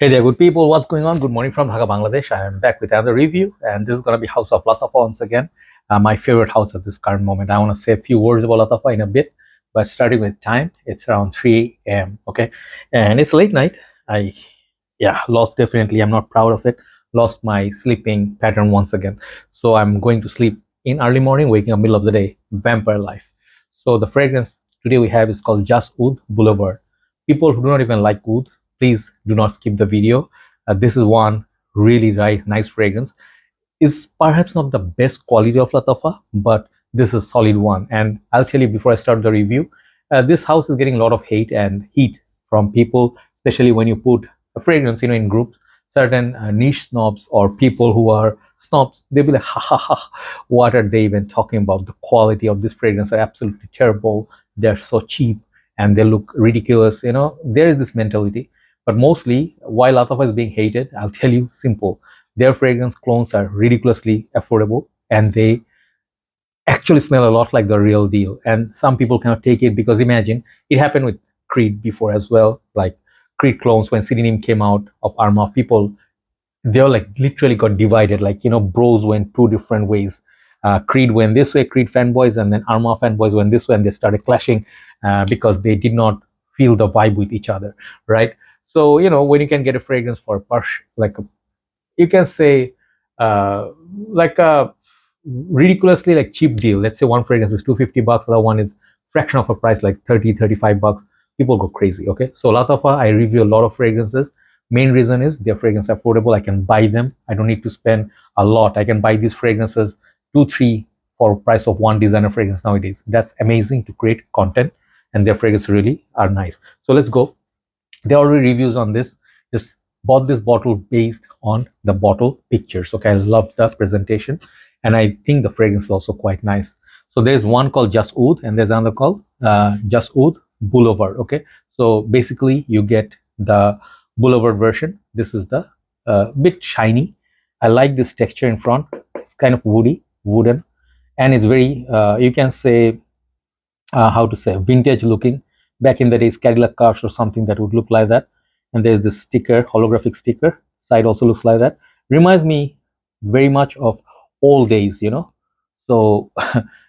Hey there, good people. What's going on? Good morning from Dhaka, Bangladesh. I am back with another review, and this is going to be House of Lattafa once again. My favorite house at this current moment. I want to say a few words about Lattafa in a bit, but starting with time, it's around 3 a.m. Okay, and it's late night. I, yeah, lost definitely. I'm not proud of it. Lost my sleeping pattern once again. So I'm going to sleep in early morning, waking up middle of the day. Vampire life. So the fragrance today we have is called Just Oud Boulevard. People who do not even like oud, please do not skip the video. This is one really nice fragrance. It's perhaps not the best quality of Lattafa, but this is a solid one. And I'll tell you before I start the review, this house is getting a lot of hate and heat from people, especially when you put a fragrance, in groups. Certain niche snobs or people who are snobs, they'll be like, ha ha ha, what are they even talking about? The quality of this fragrance are absolutely terrible. They're so cheap and they look ridiculous. There is this mentality. But mostly, while Lattafa is being hated, I'll tell you simple. Their fragrance clones are ridiculously affordable and they actually smell a lot like the real deal. And some people cannot take it because imagine, it happened with Creed before as well. Like Creed clones, when Synonym came out of Arma, people, they all like literally got divided. Like, bros went two different ways. Creed went this way, Creed fanboys, and then Arma fanboys went this way, and they started clashing because they did not feel the vibe with each other, right? So, when you can get a fragrance for you can say, like a ridiculously like cheap deal. Let's say one fragrance is 250 bucks, other one is fraction of a price, like 30-35 bucks. People go crazy. Okay, so Lattafa, I review a lot of fragrances. Main reason is their fragrance affordable. I can buy them. I don't need to spend a lot. I can buy these fragrances 2-3 for price of one designer fragrance nowadays. That's amazing to create content, and their fragrances really are nice. So let's go. There are already reviews on this. Just bought this bottle based on the bottle pictures. Okay, I love the presentation, and I think the fragrance is also quite nice. So there's one called Just Oud, and there's another called Just Oud Boulevard. Okay, so basically you get the Boulevard version. This is the bit shiny. I like this texture in front. It's kind of wooden, and it's very you can say how to say, vintage looking. Back in the days, Cadillac cars or something that would look like that. And there's this sticker, holographic sticker. Side also looks like that. Reminds me very much of old days, So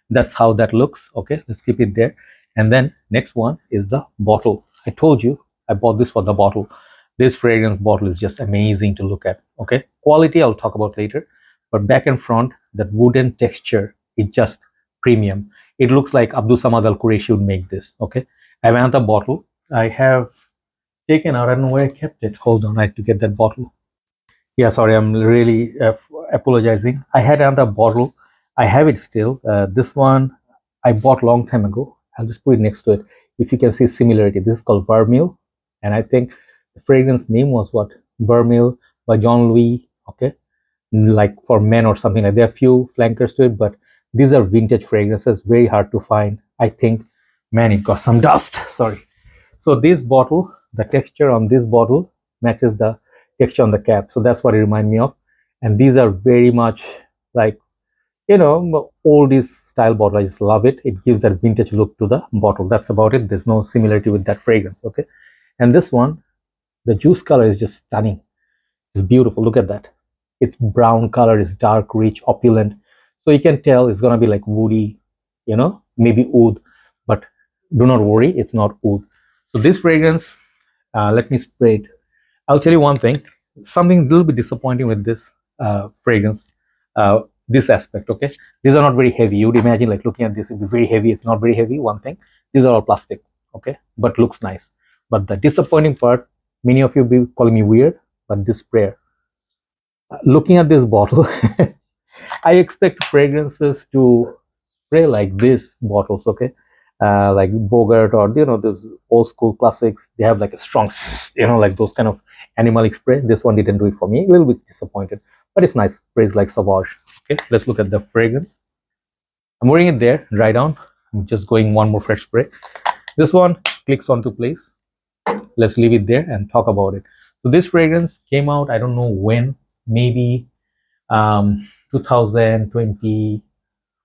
that's how that looks. Okay, let's keep it there. And then next one is the bottle. I told you I bought this for the bottle. This fragrance bottle is just amazing to look at. Okay, quality I'll talk about later, but back and front, that wooden texture is just premium. It looks like Abdul Samad Al Qureshi would make this. Okay, I have another bottle. I have taken out. I don't know where I kept it. Hold on, I have to get that bottle. Yeah, sorry, I'm really apologizing. I had another bottle. I have it still. This one I bought long time ago. I'll just put it next to it. If you can see similarity, this is called Vermeil, and I think the fragrance name was what, Vermeil by John Louis. Okay, like for men or something like. There are a few flankers to it, but these are vintage fragrances, very hard to find. I think, man, it got some dust. Sorry. So this bottle, the texture on this bottle matches the texture on the cap. So that's what it reminds me of. And these are very much like, oldies style bottle. I just love it. It gives that vintage look to the bottle. That's about it. There's no similarity with that fragrance. Okay. And this one, the juice color is just stunning. It's beautiful. Look at that. It's brown color. It's dark, rich, opulent. So you can tell it's going to be like woody, maybe oud, but do not worry, it's not oud. So this fragrance, let me spray it. I'll tell you one thing, something a little bit disappointing with this fragrance, this aspect. Okay, these are not very heavy. You would imagine like looking at this, it'd be very heavy. It's not very heavy, one thing. These are all plastic. Okay, but looks nice. But the disappointing part, many of you be calling me weird, but this sprayer, looking at this bottle, I expect fragrances to spray like this bottles. Okay, like Bogart or those old school classics. They have like a strong, like those kind of animalic spray. This one didn't do it for me. A little bit disappointed, but it's nice. Sprays like Sauvage. Okay, let's look at the fragrance. I'm wearing it there, dry down. I'm just going one more fresh spray. This one clicks onto place. Let's leave it there and talk about it. So this fragrance came out, I don't know when, maybe 2020.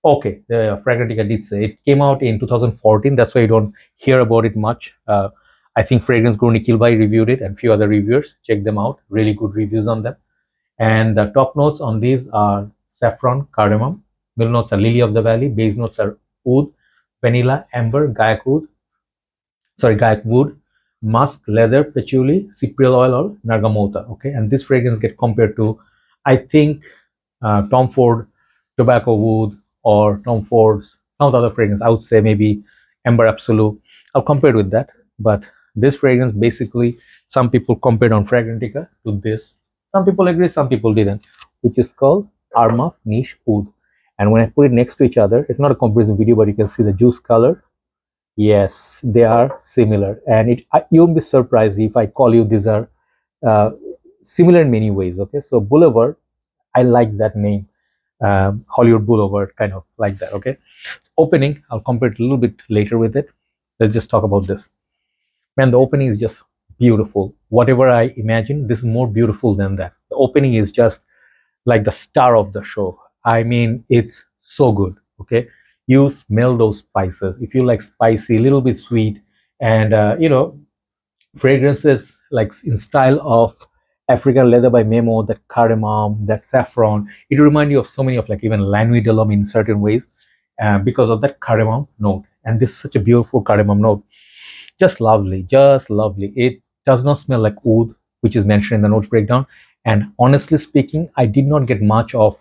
Okay, the Fragrantica did say it came out in 2014. That's why you don't hear about it much. I think Fragrance Guru Nikhilbhai reviewed it and few other reviewers. Check them out. Really good reviews on them. And the top notes on these are saffron, cardamom. Middle notes are lily of the valley. Base notes are oud, vanilla, amber, gaiac wood, musk, leather, patchouli, cypriol oil, or nargamota. Okay, and this fragrance get compared to, I think, Tom Ford tobacco wood or Tom Ford's some other fragrance. I would say maybe Amber Absolute. I'll compare it with that. But this fragrance basically, some people compared on Fragrantica to this. Some people agree, some people didn't, which is called Armaf Niche Oud. And when I put it next to each other, it's not a comparison video, but you can see the juice color. Yes, they are similar, and you won't be surprised if I call you these are uh, similar in many ways. Okay, so Boulevard, I like that name. Hollywood Boulevard, kind of like that. Okay, opening, I'll compare it a little bit later with it. Let's just talk about this. Man, the opening is just beautiful. Whatever I imagine, this is more beautiful than that. The opening is just like the star of the show. I mean, it's so good. Okay, you smell those spices. If you like spicy, a little bit sweet, and fragrances like in style of African leather by Memo, that cardamom, that saffron, it reminds you of so many of like even La Nuit de l'Homme in certain ways, because of that cardamom note. And this is such a beautiful cardamom note, just lovely, just lovely. It does not smell like oud, which is mentioned in the notes breakdown. And honestly speaking, I did not get much of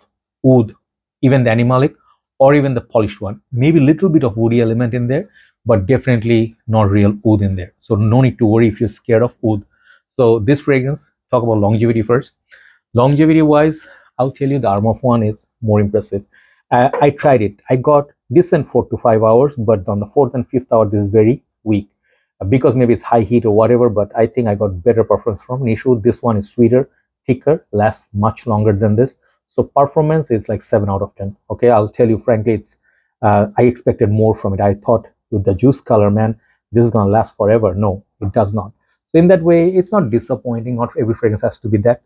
oud, even the animalic or even the polished one. Maybe a little bit of woody element in there, but definitely not real oud in there. So no need to worry if you're scared of oud. So this fragrance, talk about longevity first. Longevity wise, I'll tell you the Armaf one is more impressive. I tried it. I got decent 4 to 5 hours, but on the fourth and fifth hour, this is very weak. Because maybe it's high heat or whatever, but I think I got better performance from Niche Oud. This one is sweeter, thicker, lasts much longer than this. So performance is like 7 out of 10. Okay, I'll tell you frankly, it's I expected more from it. I thought with the juice color, man, this is gonna last forever. No, it does not. So in that way, it's not disappointing. Not every fragrance has to be that.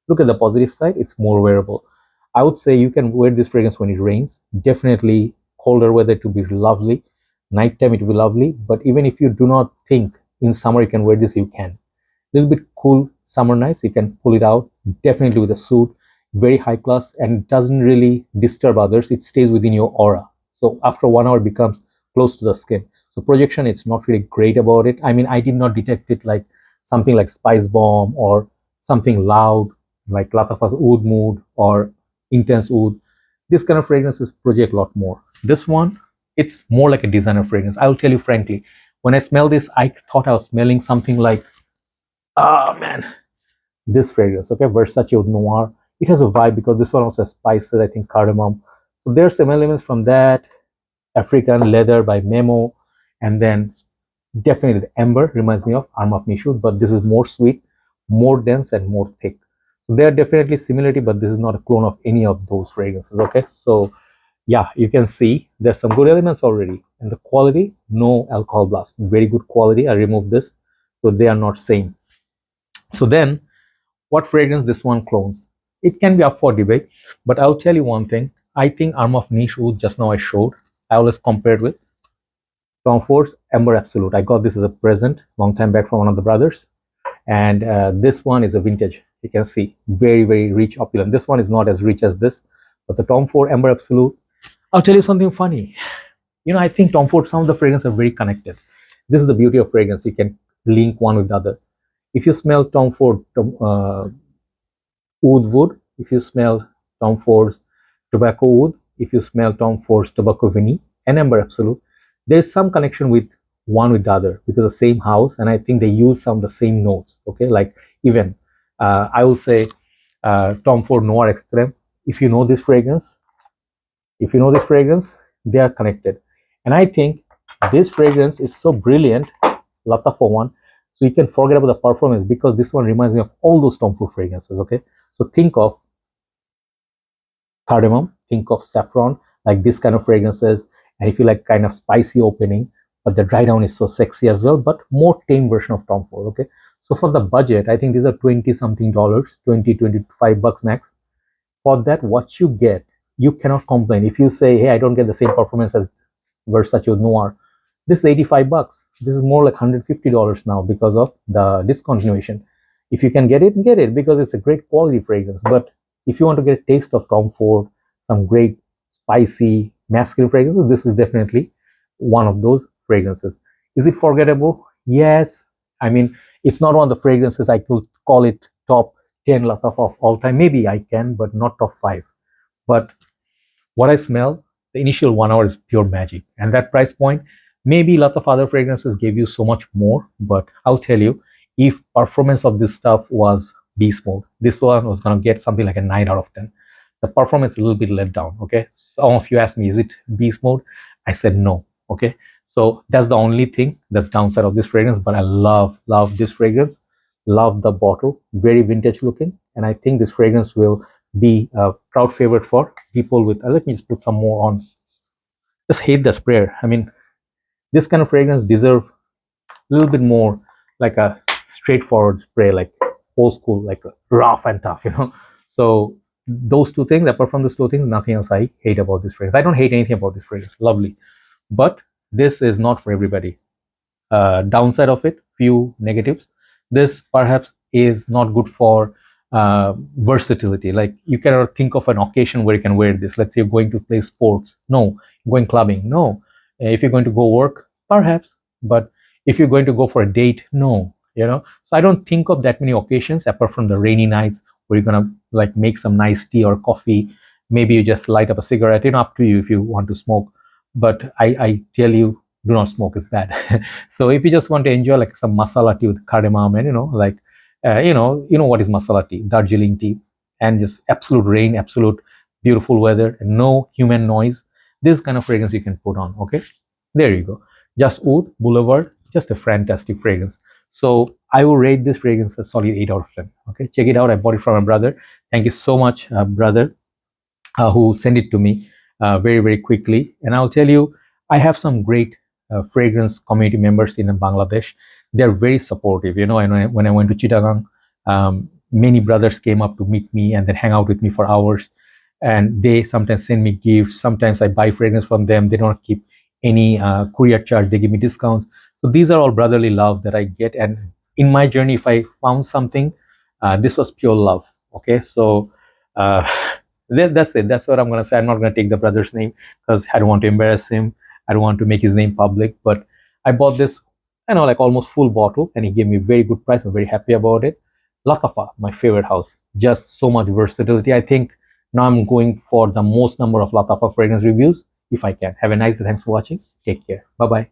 Look at the positive side, it's more wearable. I would say you can wear this fragrance when it rains. Definitely colder weather to be lovely. Nighttime it will be lovely. But even if you do not think in summer you can wear this, you can. A little bit cool summer nights, you can pull it out. Definitely with a suit, very high class, and it doesn't really disturb others. It stays within your aura. So after 1 hour, it becomes close to the skin. So projection, it's not really great about it. I mean, I did not detect it like something like Spice Bomb or something loud like Lattafa's Oud Mood or Intense Oud. This kind of fragrances project a lot more. This one, it's more like a designer fragrance. I will tell you frankly, when I smell this, I thought I was smelling something like, man, this fragrance, okay, Versace Oud Noir. It has a vibe because this one also has spices, I think cardamom. So there's some elements from that, African leather by Memo, and then definitely the amber reminds me of Armaf Niche Oud, but this is more sweet, more dense, and more thick. So they are definitely similarity, but this is not a clone of any of those fragrances. Okay, so yeah, you can see there's some good elements already, and the quality, no alcohol blast, very good quality. I removed this, so they are not same. So then, what fragrance this one clones? It can be up for debate, but I'll tell you one thing. I think Armaf Niche Oud just now I showed. I always compared with Tom Ford's Amber Absolute. I got this as a present long time back from one of the brothers, and this one is a vintage. You can see very, very rich, opulent. This one is not as rich as this, but the Tom Ford Amber Absolute. I'll tell you something funny. You know, I think Tom Ford, some of the fragrances are very connected. This is the beauty of fragrance. You can link one with the other. If you smell Tom Ford Oud Wood, if you smell Tom Ford's Tobacco Wood, if you smell Tom Ford's Tobacco Vanille and Amber Absolute, there's some connection with one with the other because the same house, and I think they use some of the same notes. Okay, like even I will say Tom Ford Noir Extreme. If you know this fragrance, they are connected. And I think this fragrance is so brilliant, Lattafa one, so you can forget about the performance because this one reminds me of all those Tom Ford fragrances. Okay, so think of cardamom, think of saffron, like this kind of fragrances. And if you like kind of spicy opening, but the dry down is so sexy as well, but more tame version of Tom Ford. Okay, so for the budget, I think these are 20 something dollars, 25 bucks max. For that, what you get, you cannot complain. If you say, hey, I don't get the same performance as Versace Noir, This is 85 bucks. This is more like $150 now because of the discontinuation. If you can get it because it's a great quality fragrance. But if you want to get a taste of Tom Ford, some great spicy masculine fragrances, this is definitely one of those fragrances. Is it forgettable? Yes. I mean, it's not one of the fragrances I could call it top 10 Lattafa of all time. Maybe I can, but not top 5. But what I smell, the initial 1 hour is pure magic. And that price point, maybe lots of other fragrances gave you so much more, but I'll tell you, if performance of this stuff was beast mode, this one was going to get something like a 9 out of 10. The performance is a little bit let down. Okay, some of you asked me, is it beast mode? I said no. Okay, so that's the only thing that's downside of this fragrance, but I love this fragrance. Love the bottle, very vintage looking, and I think this fragrance will be a crowd favorite for people with let me just put some more on. Just hate the sprayer. I mean, this kind of fragrance deserve a little bit more like a straightforward spray, like old school, like rough and tough, you know. So those two things, apart from those two things, nothing else I hate about this fragrance. I don't hate anything about this fragrance. Lovely, but this is not for everybody. Downside of it, few negatives. This perhaps is not good for versatility. Like you cannot think of an occasion where you can wear this. Let's say you're going to play sports. No. Going clubbing. No. If you're going to go work, perhaps. But if you're going to go for a date, no. You know. So I don't think of that many occasions apart from the rainy nights where you're gonna like make some nice tea or coffee. Maybe you just light up a cigarette. You know, up to you if you want to smoke. But I tell you, do not smoke, it's bad. So if you just want to enjoy like some masala tea with cardamom and like you know what is masala tea, Darjeeling tea, and just absolute rain, absolute beautiful weather, and no human noise, this kind of fragrance you can put on. Okay, there you go. Just Oud Boulevard, just a fantastic fragrance. So I will rate this fragrance a solid 8 out of 10. Okay, check it out. I bought it from my brother. Thank you so much, brother, who sent it to me very quickly. And I'll tell you, I have some great fragrance community members in Bangladesh. They're very supportive, you know. And when I went to Chittagong, many brothers came up to meet me and then hang out with me for hours. And they sometimes send me gifts. Sometimes I buy fragrance from them. They don't keep any courier charge. They give me discounts. So these are all brotherly love that I get. And in my journey, if I found something, this was pure love. Okay, so that's it. That's what I'm gonna say. I'm not gonna take the brother's name because I don't want to embarrass him. I don't want to make his name public. But I bought this, like almost full bottle, and he gave me a very good price. I'm very happy about it. Lattafa, my favorite house. Just so much versatility. I think now I'm going for the most number of Lattafa fragrance reviews if I can. Have a nice day. Thanks for watching. Take care. Bye bye.